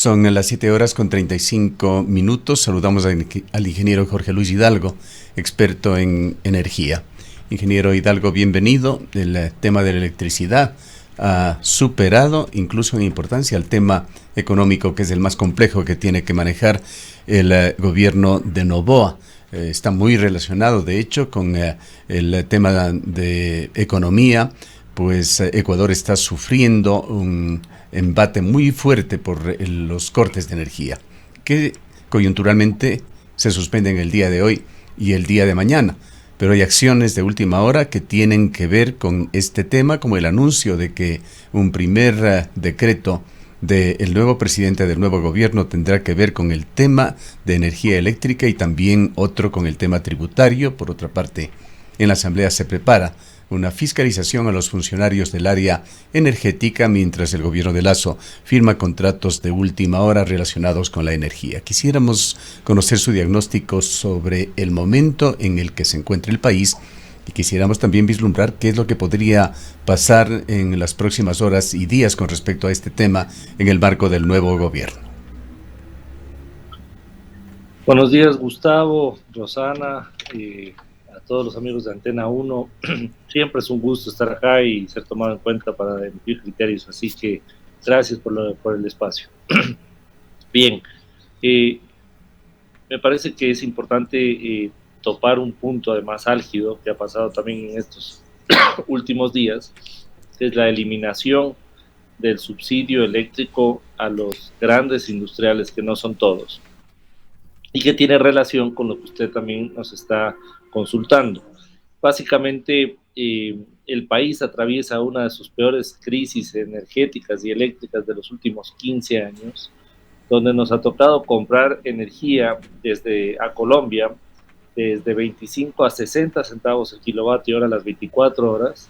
Son las 7 horas con 35 minutos. Saludamos al ingeniero Jorge Luis Hidalgo, experto en energía. Ingeniero Hidalgo, bienvenido. El tema de la electricidad ha superado incluso en importancia el tema económico, que es el más complejo que tiene que manejar el gobierno de Noboa. Está muy relacionado, de hecho, con el tema de economía, pues Ecuador está sufriendo un embate muy fuerte por los cortes de energía, que coyunturalmente se suspenden el día de hoy y el día de mañana. Pero hay acciones de última hora que tienen que ver con este tema, como el anuncio de que un primer decreto del nuevo presidente del nuevo gobierno tendrá que ver con el tema de energía eléctrica y también otro con el tema tributario. Por otra parte, en la Asamblea se prepara una fiscalización a los funcionarios del área energética, mientras el gobierno de Lasso firma contratos de última hora relacionados con la energía. Quisiéramos conocer su diagnóstico sobre el momento en el que se encuentra el país y quisiéramos también vislumbrar qué es lo que podría pasar en las próximas horas y días con respecto a este tema en el marco del nuevo gobierno. Buenos días, Gustavo, Rosana, a todos los amigos de Antena 1. Siempre es un gusto estar acá y ser tomado en cuenta para emitir criterios, así que gracias por el espacio. Bien, me parece que es importante topar un punto además álgido que ha pasado también en estos últimos días, que es la eliminación del subsidio eléctrico a los grandes industriales, que no son todos, y que tiene relación con lo que usted también nos está consultando. Básicamente, el país atraviesa una de sus peores crisis energéticas y eléctricas de los últimos 15 años, donde nos ha tocado comprar energía a Colombia desde 25 a 60 centavos el kilovatio hora las 24 horas.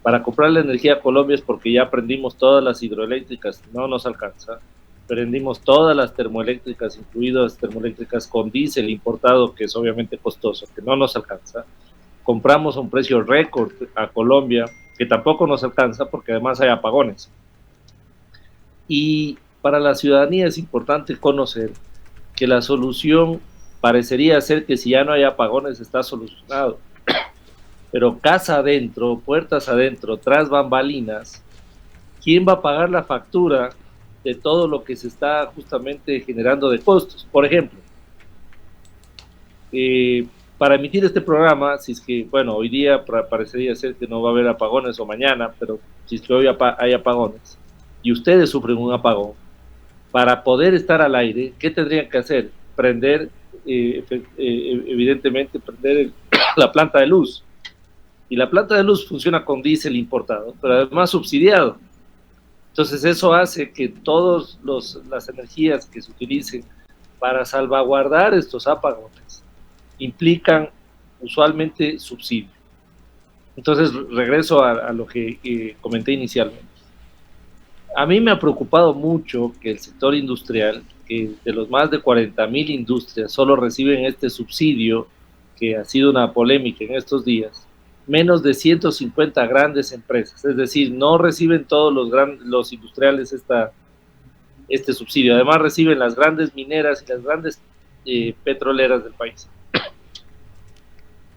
Para comprar la energía a Colombia es porque ya prendimos todas las hidroeléctricas, no nos alcanza. Prendimos todas las termoeléctricas, incluidas termoeléctricas con diésel importado, que es obviamente costoso, que no nos alcanza. Compramos a un precio récord a Colombia, que tampoco nos alcanza porque además hay apagones. Y para la ciudadanía es importante conocer que la solución parecería ser que si ya no hay apagones está solucionado. Pero casa adentro, puertas adentro, tras bambalinas, ¿quién va a pagar la factura de todo lo que se está justamente generando de costos? Por ejemplo, para emitir este programa, si es que, bueno, hoy día parecería ser que no va a haber apagones o mañana, pero si es que hoy hay apagones y ustedes sufren un apagón, para poder estar al aire, ¿qué tendrían que hacer? Prender, evidentemente, la planta de luz. Y la planta de luz funciona con diésel importado, pero además subsidiado. Entonces eso hace que todas las energías que se utilicen para salvaguardar estos apagones implican usualmente subsidio. Entonces regreso a lo que comenté inicialmente. A mí me ha preocupado mucho que el sector industrial, que de los más de 40,000 industrias solo reciben este subsidio, que ha sido una polémica en estos días, menos de 150 grandes empresas, es decir, no reciben todos los industriales este subsidio. Además reciben las grandes mineras y las grandes petroleras del país.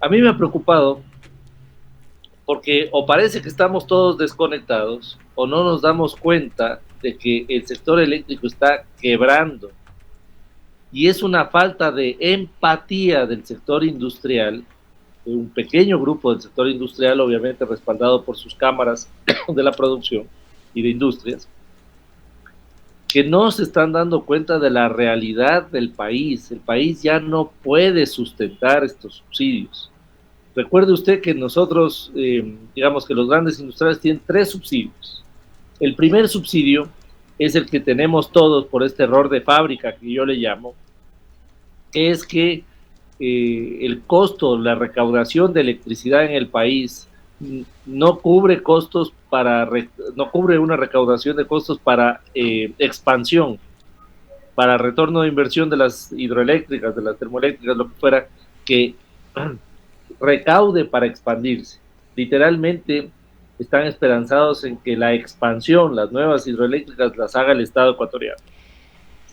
A mí me ha preocupado porque o parece que estamos todos desconectados o no nos damos cuenta de que el sector eléctrico está quebrando. Y es una falta de empatía del sector industrial, de un pequeño grupo del sector industrial, obviamente respaldado por sus cámaras de la producción y de industrias, que no se están dando cuenta de la realidad del país. El país ya no puede sustentar estos subsidios. Recuerde usted que nosotros, digamos que los grandes industriales tienen 3 subsidios. El primer subsidio es el que tenemos todos por este error de fábrica que yo le llamo, es que el costo, la recaudación de electricidad en el país no cubre costos no cubre una recaudación de costos para expansión, para retorno de inversión de las hidroeléctricas, de las termoeléctricas, lo que fuera, que recaude para expandirse. Literalmente están esperanzados en que la expansión, las nuevas hidroeléctricas, las haga el Estado ecuatoriano.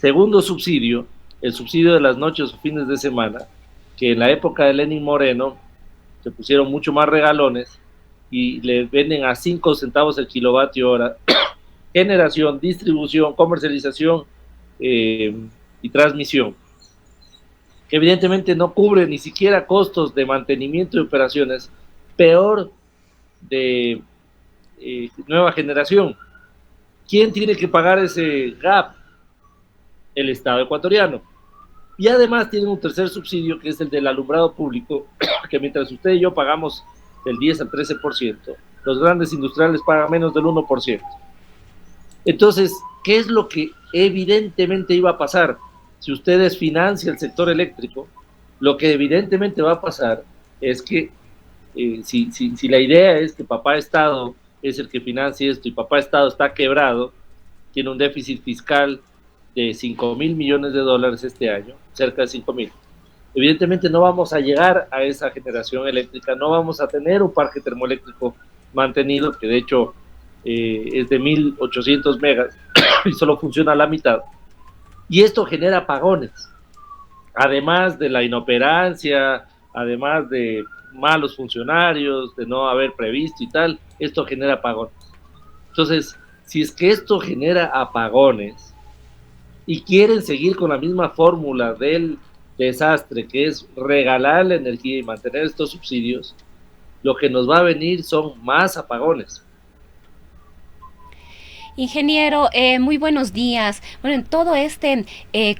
Segundo subsidio, el subsidio de las noches o fines de semana, que en la época de Lenín Moreno se pusieron mucho más regalones y le venden a 5 centavos el kilovatio hora, generación, distribución, comercialización y transmisión, que evidentemente no cubre ni siquiera costos de mantenimiento y operaciones, peor de nueva generación. ¿Quién tiene que pagar ese gap? El Estado ecuatoriano. Y además tiene un tercer subsidio, que es el del alumbrado público, que mientras usted y yo pagamos del 10 al 13%, los grandes industriales pagan menos del 1%. Entonces, ¿qué es lo que evidentemente iba a pasar? Si ustedes financian el sector eléctrico, lo que evidentemente va a pasar es que si la idea es que papá Estado es el que financia esto y papá Estado está quebrado, tiene un déficit fiscal de 5.000 millones de dólares este año, cerca de 5.000. Evidentemente no vamos a llegar a esa generación eléctrica, no vamos a tener un parque termoeléctrico mantenido, que de hecho es de 1.800 megas y solo funciona a la mitad. Y esto genera apagones, además de la inoperancia, además de malos funcionarios, de no haber previsto y tal, esto genera apagones. Entonces, si es que esto genera apagones y quieren seguir con la misma fórmula del desastre, que es regalar la energía y mantener estos subsidios, lo que nos va a venir son más apagones. Ingeniero, muy buenos días. Bueno, en todo este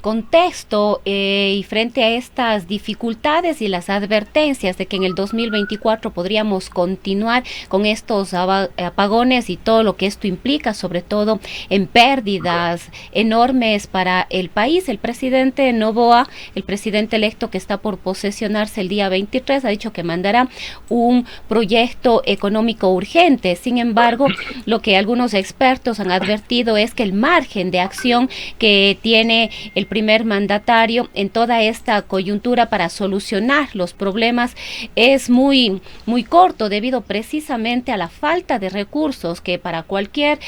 contexto y frente a estas dificultades y las advertencias de que en el 2024 podríamos continuar con estos apagones y todo lo que esto implica, sobre todo en pérdidas enormes para el país, el presidente Noboa, el presidente electo que está por posesionarse el día 23, ha dicho que mandará un proyecto económico urgente. Sin embargo, lo que algunos expertos han advertido es que el margen de acción que tiene el primer mandatario en toda esta coyuntura para solucionar los problemas es muy corto, debido precisamente a la falta de recursos, que para cualquier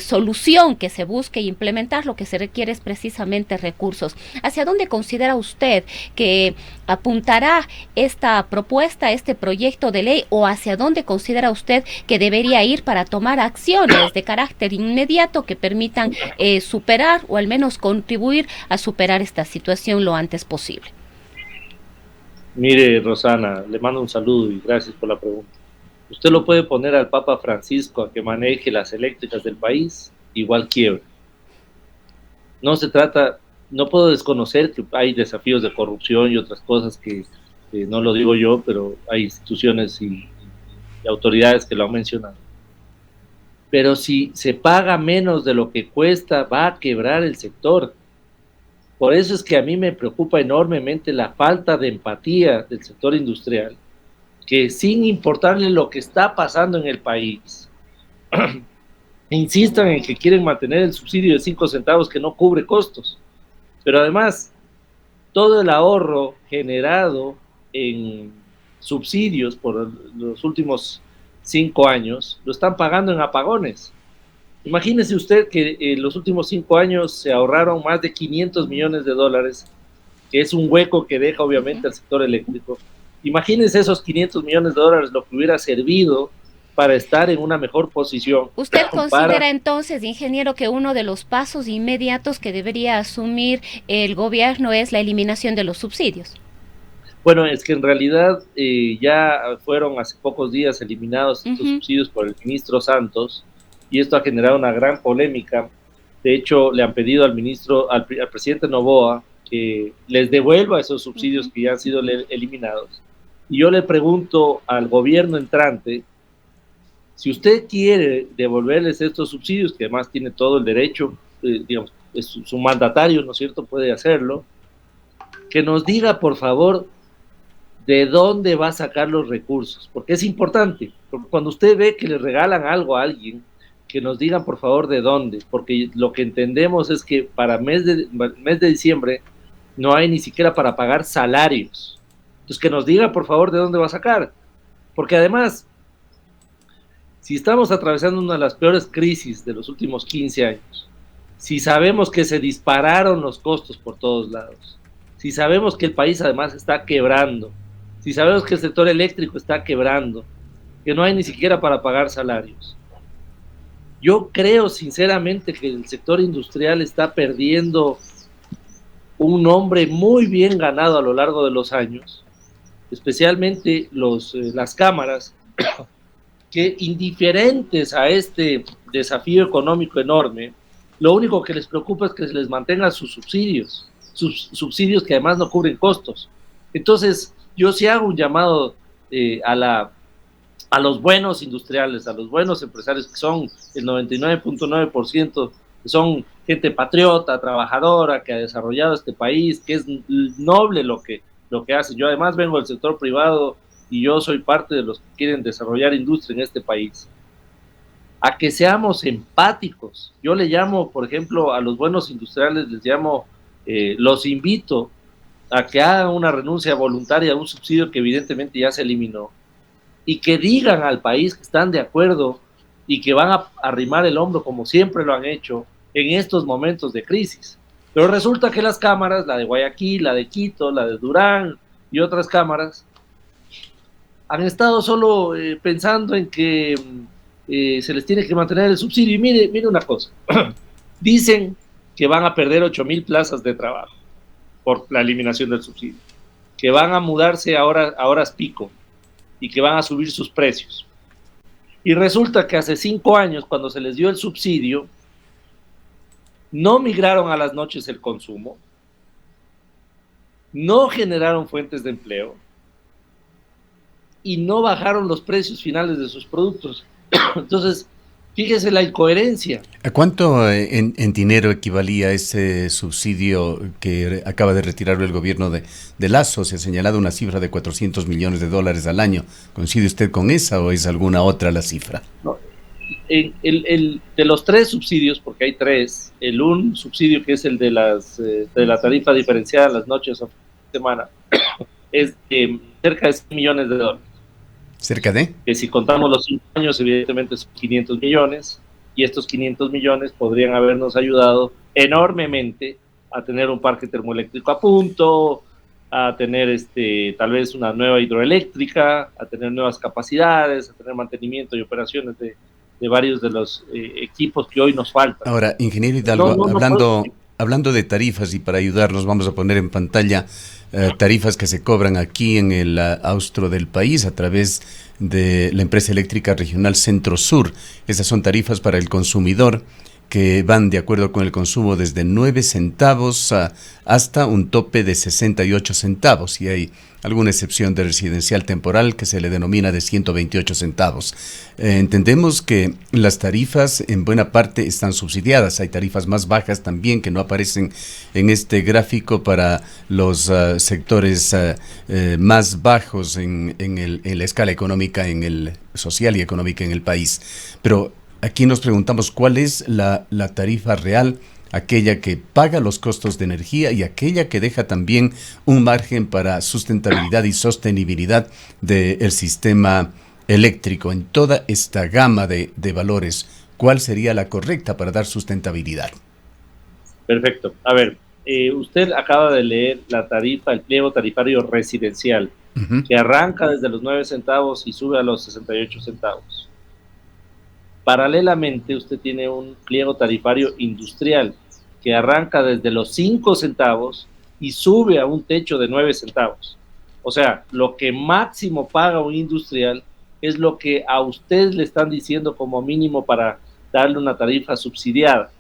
solución que se busque implementar lo que se requiere es precisamente recursos. ¿Hacia dónde considera usted que apuntará esta propuesta, este proyecto de ley, o hacia dónde considera usted que debería ir para tomar acciones de carácter inmediato que permitan superar o al menos contribuir a superar esta situación lo antes posible? Mire, Rosana, le mando un saludo y gracias por la pregunta. Usted lo puede poner al Papa Francisco a que maneje las eléctricas del país, igual quiebra. No se trata, no puedo desconocer que hay desafíos de corrupción y otras cosas que no lo digo yo, pero hay instituciones y autoridades que lo han mencionado. Pero si se paga menos de lo que cuesta, va a quebrar el sector. Por eso es que a mí me preocupa enormemente la falta de empatía del sector industrial, que sin importarle lo que está pasando en el país, insistan en que quieren mantener el subsidio de 5 centavos que no cubre costos. Pero además, todo el ahorro generado en subsidios por los últimos 5 años lo están pagando en apagones. Imagínese usted que en los últimos 5 años se ahorraron más de 500 millones de dólares, que es un hueco que deja obviamente al sector eléctrico. Imagínense esos 500 millones de dólares, lo que hubiera servido para estar en una mejor posición. ¿Usted considera entonces, ingeniero, que uno de los pasos inmediatos que debería asumir el gobierno es la eliminación de los subsidios? Bueno, es que en realidad ya fueron hace pocos días eliminados estos subsidios por el ministro Santos, y esto ha generado una gran polémica. De hecho, le han pedido al presidente Noboa que les devuelva esos subsidios que ya han sido eliminados. Y yo le pregunto al gobierno entrante, si usted quiere devolverles estos subsidios, que además tiene todo el derecho, digamos, es su mandatario, ¿no es cierto?, puede hacerlo, que nos diga, por favor, de dónde va a sacar los recursos, porque es importante, porque cuando usted ve que le regalan algo a alguien, que nos digan, por favor, de dónde, porque lo que entendemos es que para mes de diciembre no hay ni siquiera para pagar salarios. Entonces, que nos diga, por favor, de dónde va a sacar, porque además, si estamos atravesando una de las peores crisis de los últimos 15 años, si sabemos que se dispararon los costos por todos lados, si sabemos que el país además está quebrando, si sabemos que el sector eléctrico está quebrando, que no hay ni siquiera para pagar salarios, yo creo sinceramente que el sector industrial está perdiendo un nombre muy bien ganado a lo largo de los años, especialmente las cámaras, que indiferentes a este desafío económico enorme, lo único que les preocupa es que se les mantengan sus subsidios que además no cubren costos. Entonces, yo sí hago un llamado a los buenos industriales, a los buenos empresarios, que son el 99.9%, que son gente patriota, trabajadora, que ha desarrollado este país, que es noble lo que hace. Yo además vengo del sector privado y yo soy parte de los que quieren desarrollar industria en este país. A que seamos empáticos. Yo le llamo, por ejemplo, a los buenos industriales, los invito a que hagan una renuncia voluntaria a un subsidio que evidentemente ya se eliminó, y que digan al país que están de acuerdo y que van a arrimar el hombro como siempre lo han hecho en estos momentos de crisis. Pero resulta que las cámaras, la de Guayaquil, la de Quito, la de Durán y otras cámaras, han estado solo pensando en que se les tiene que mantener el subsidio. Y mire una cosa, dicen que van a perder 8,000 plazas de trabajo por la eliminación del subsidio, que van a mudarse a horas pico y que van a subir sus precios. Y resulta que hace 5 años, cuando se les dio el subsidio, no migraron a las noches el consumo, no generaron fuentes de empleo y no bajaron los precios finales de sus productos. Entonces, fíjese la incoherencia. ¿A cuánto en dinero equivalía ese subsidio que acaba de retirar el gobierno de Lasso? Se ha señalado una cifra de $400 millones al año. ¿Coincide usted con esa o es alguna otra la cifra? No, de los 3 subsidios, porque hay 3, un subsidio que es el de la tarifa diferenciada las noches o semana, es cerca de $100 millones. ¿Cerca de? Que si contamos los 5 años, evidentemente son 500 millones, y estos 500 millones podrían habernos ayudado enormemente a tener un parque termoeléctrico a punto, a tener tal vez una nueva hidroeléctrica, a tener nuevas capacidades, a tener mantenimiento y operaciones de varios de los equipos que hoy nos faltan. Ahora, ingeniero Hidalgo, hablando de tarifas, y para ayudarnos vamos a poner en pantalla tarifas que se cobran aquí en el austro del país a través de la empresa eléctrica regional Centro Sur. Esas son tarifas para el consumidor que van de acuerdo con el consumo desde 9 centavos hasta un tope de 68 centavos, y hay alguna excepción de residencial temporal que se le denomina de 128 centavos. Entendemos que las tarifas en buena parte están subsidiadas. Hay tarifas más bajas también que no aparecen en este gráfico para los sectores más bajos en la escala económica, en el social y económica en el país. Pero aquí nos preguntamos cuál es la tarifa real, aquella que paga los costos de energía y aquella que deja también un margen para sustentabilidad y sostenibilidad del sistema eléctrico. En toda esta gama de valores, ¿cuál sería la correcta para dar sustentabilidad? Perfecto. A ver, usted acaba de leer la tarifa, el pliego tarifario residencial, que arranca desde los 9 centavos y sube a los 68 centavos. Paralelamente, usted tiene un pliego tarifario industrial que arranca desde los 5 centavos y sube a un techo de 9 centavos. O sea, lo que máximo paga un industrial es lo que a usted le están diciendo como mínimo para darle una tarifa subsidiada.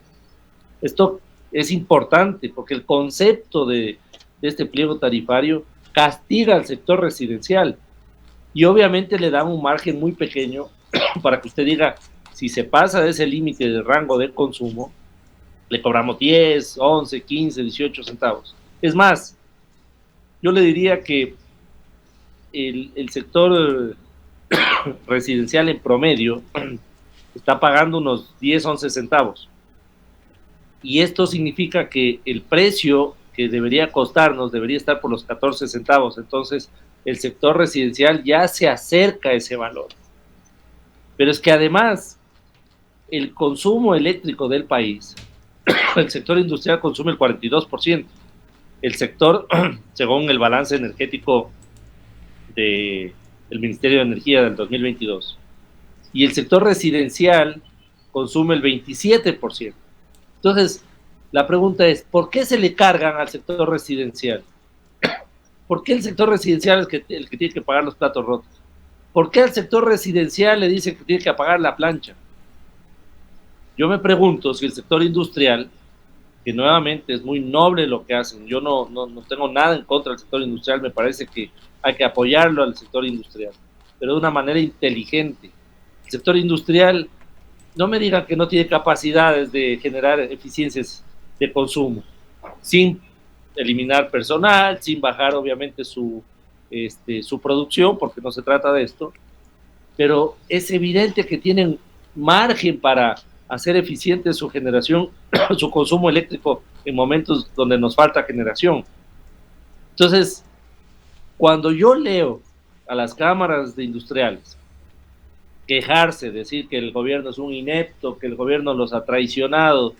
Esto es importante porque el concepto de este pliego tarifario castiga al sector residencial y obviamente le da un margen muy pequeño para que usted diga, si se pasa de ese límite de rango de consumo, le cobramos 10, 11, 15, 18 centavos. Es más, yo le diría que el sector residencial en promedio está pagando unos 10, 11 centavos. Y esto significa que el precio que debería costarnos debería estar por los 14 centavos. Entonces, el sector residencial ya se acerca a ese valor. Pero es que además, el consumo eléctrico del país el sector industrial consume el 42%. El sector, según el balance energético del Ministerio de Energía del 2022, y el sector residencial consume el 27%. Entonces, la pregunta es, ¿por qué se le cargan al sector residencial? ¿Por qué el sector residencial es el que tiene que pagar los platos rotos? ¿Por qué al sector residencial le dicen que tiene que apagar la plancha? Yo me pregunto si el sector industrial, que nuevamente es muy noble lo que hacen, yo no tengo nada en contra del sector industrial, me parece que hay que apoyarlo al sector industrial, pero de una manera inteligente. El sector industrial, no me digan que no tiene capacidades de generar eficiencias de consumo, sin eliminar personal, sin bajar obviamente su producción, porque no se trata de esto, pero es evidente que tienen margen para hacer eficiente su generación, su consumo eléctrico en momentos donde nos falta generación. Entonces, cuando yo leo a las cámaras de industriales quejarse, decir que el gobierno es un inepto, que el gobierno los ha traicionado,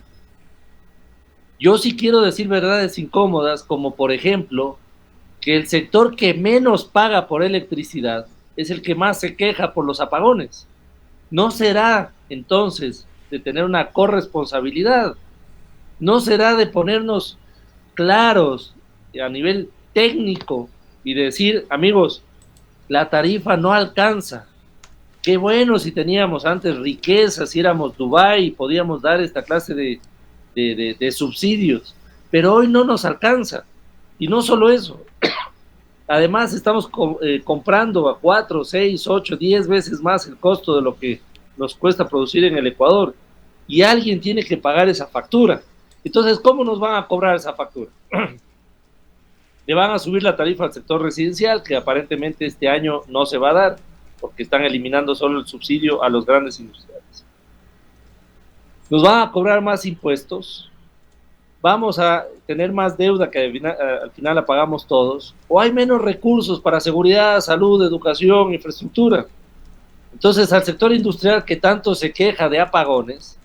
yo sí quiero decir verdades incómodas, como por ejemplo, que el sector que menos paga por electricidad es el que más se queja por los apagones. ¿No será entonces de tener una corresponsabilidad? ¿No será de ponernos claros a nivel técnico y decir, amigos, la tarifa no alcanza? Qué bueno si teníamos antes riqueza, si éramos Dubái y podíamos dar esta clase de subsidios, pero hoy no nos alcanza. Y no solo eso, además estamos comprando a 4, 6, 8, 10 veces más el costo de lo que nos cuesta producir en el Ecuador, y alguien tiene que pagar esa factura. Entonces, ¿cómo nos van a cobrar esa factura? Le van a subir la tarifa al sector residencial, que aparentemente este año no se va a dar, porque están eliminando solo el subsidio a los grandes industriales. Nos van a cobrar más impuestos, vamos a tener más deuda que al final la pagamos todos, o hay menos recursos para seguridad, salud, educación, infraestructura. Entonces, al sector industrial que tanto se queja de apagones,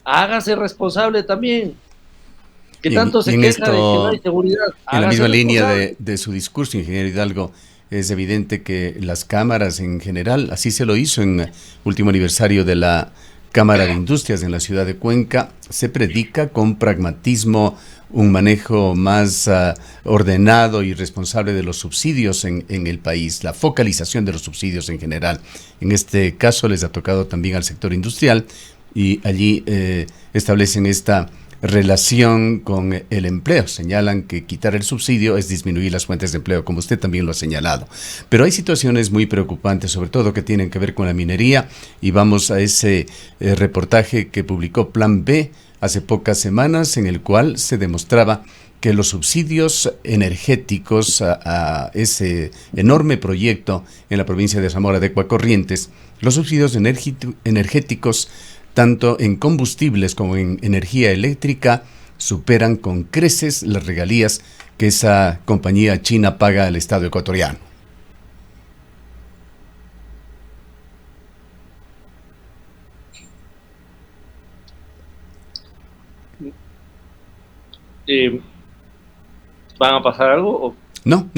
hágase responsable también. Que tanto se queja de que no hay seguridad. En la misma línea de su discurso, ingeniero Hidalgo, es evidente que las cámaras en general, así se lo hizo en el último aniversario de la Cámara de Industrias en la ciudad de Cuenca, se predica con pragmatismo un manejo más ordenado y responsable de los subsidios en el país, la focalización de los subsidios en general. En este caso les ha tocado también al sector industrial y allí establecen esta relación con el empleo. Señalan que quitar el subsidio es disminuir las fuentes de empleo, como usted también lo ha señalado. Pero hay situaciones muy preocupantes, sobre todo que tienen que ver con la minería, y vamos a ese reportaje que publicó Plan B hace pocas semanas, en el cual se demostraba que los subsidios energéticos a ese enorme proyecto en la provincia de Zamora de Ecuacorrientes, los subsidios energéticos tanto en combustibles como en energía eléctrica, superan con creces las regalías que esa compañía china paga al Estado ecuatoriano. ¿Van a pasar algo? ¿O? No.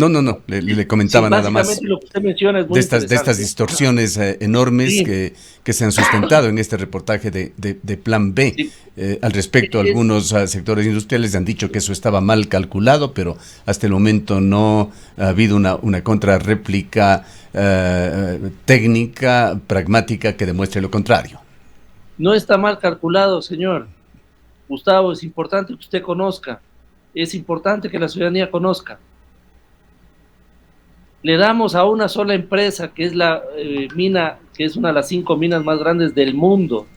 Le comentaba nada más lo que usted menciona es muy de estas distorsiones enormes sí, que se han sustentado en este reportaje de Plan B. Sí. Al respecto, algunos sectores industriales han dicho que eso estaba mal calculado, pero hasta el momento no ha habido una contrarréplica técnica, pragmática, que demuestre lo contrario. No está mal calculado, señor Gustavo, es importante que usted conozca, es importante que la ciudadanía conozca. Le damos a una sola empresa, que es la mina, que es una de las 5 minas más grandes del mundo,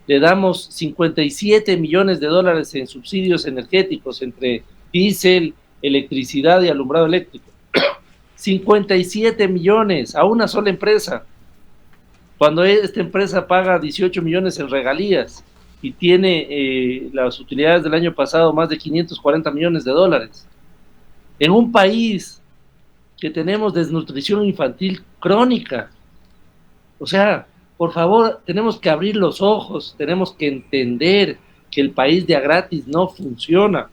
le damos 57 millones de dólares en subsidios energéticos entre diésel, electricidad y alumbrado eléctrico. 57 millones a una sola empresa, cuando esta empresa paga 18 millones en regalías y tiene las utilidades del año pasado más de 540 millones de dólares. En un país que tenemos desnutrición infantil crónica. O sea, por favor, tenemos que abrir los ojos, tenemos que entender que el país de a gratis no funciona.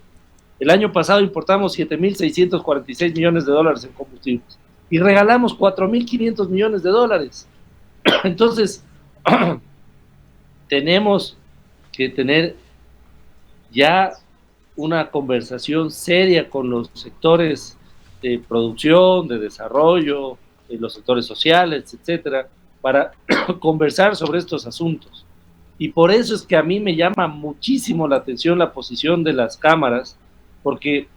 El año pasado importamos 7.646 millones de dólares en combustibles y regalamos 4.500 millones de dólares. Entonces, tenemos que tener ya una conversación seria con los sectores de producción, de desarrollo, de los sectores sociales, etcétera, para conversar sobre estos asuntos. Y por eso es que a mí me llama muchísimo la atención la posición de las cámaras, porque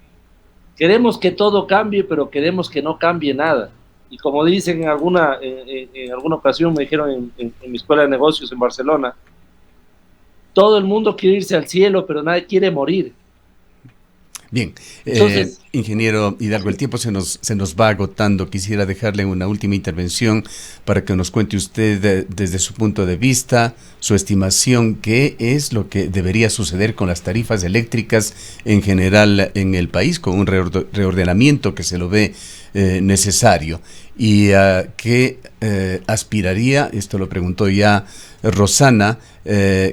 queremos que todo cambie, pero queremos que no cambie nada. Y como dicen en alguna ocasión, me dijeron en mi escuela de negocios en Barcelona, todo el mundo quiere irse al cielo, pero nadie quiere morir. Bien, entonces, ingeniero Hidalgo, el tiempo se nos va agotando. Quisiera dejarle una última intervención para que nos cuente usted desde su punto de vista, su estimación, qué es lo que debería suceder con las tarifas eléctricas en general en el país, con un reordenamiento que se lo ve necesario, y qué aspiraría, esto lo preguntó ya Rosana,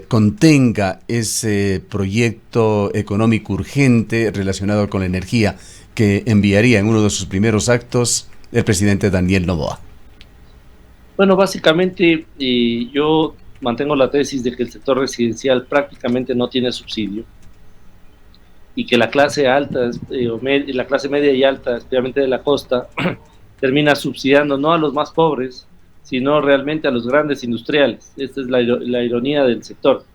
contenga ese proyecto económico urgente relacionado con la energía que enviaría en uno de sus primeros actos el presidente Daniel Noboa. Bueno, básicamente yo mantengo la tesis de que el sector residencial prácticamente no tiene subsidio y que la clase alta, la clase media y alta, especialmente de la costa, termina subsidiando no a los más pobres, sino realmente a los grandes industriales. Esta es la ironía del sector.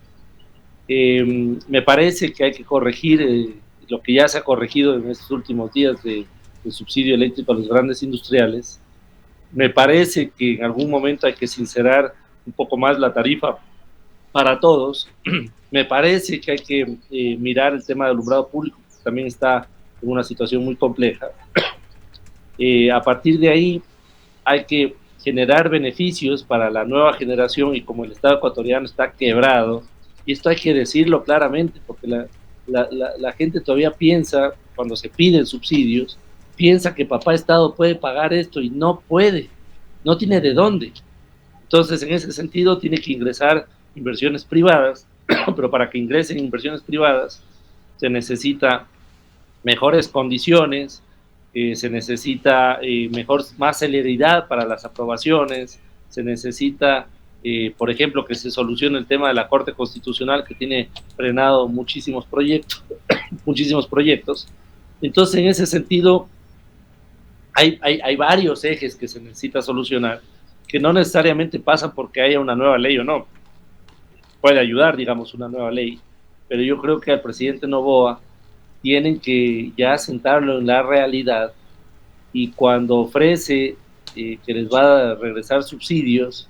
Me parece que hay que corregir lo que ya se ha corregido en estos últimos días del subsidio eléctrico a los grandes industriales. Me parece que en algún momento hay que sincerar un poco más la tarifa para todos. Me parece que hay que mirar el tema del alumbrado público, que también está en una situación muy compleja. A partir de ahí hay que generar beneficios para la nueva generación, y como el Estado ecuatoriano está quebrado, y esto hay que decirlo claramente, porque la gente todavía piensa, cuando se piden subsidios, piensa que papá Estado puede pagar esto y no puede, no tiene de dónde. Entonces, en ese sentido, tiene que ingresar inversiones privadas, pero para que ingresen inversiones privadas se necesita mejores condiciones, se necesita más celeridad para las aprobaciones, se necesita, por ejemplo, que se solucione el tema de la Corte Constitucional, que tiene frenado muchísimos proyectos. Entonces, en ese sentido, hay varios ejes que se necesita solucionar, que no necesariamente pasan porque haya una nueva ley o no. Puede ayudar, digamos, una nueva ley, pero yo creo que al presidente Noboa tienen que ya sentarlo en la realidad, y cuando ofrece que les va a regresar subsidios,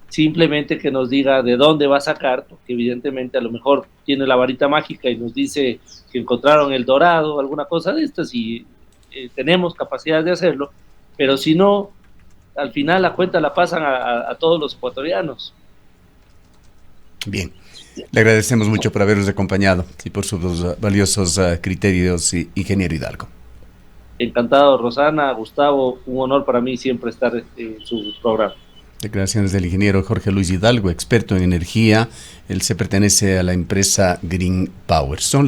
simplemente que nos diga de dónde va a sacar, porque evidentemente a lo mejor tiene la varita mágica y nos dice que encontraron el dorado, alguna cosa de estas, y tenemos capacidad de hacerlo, pero si no, al final la cuenta la pasan a todos los ecuatorianos. Bien, le agradecemos mucho por habernos acompañado y por sus valiosos criterios, ingeniero Hidalgo. Encantado, Rosana, Gustavo, un honor para mí siempre estar en su programa. Declaraciones del ingeniero Jorge Luis Hidalgo, experto en energía. Él se pertenece a la empresa Green Power.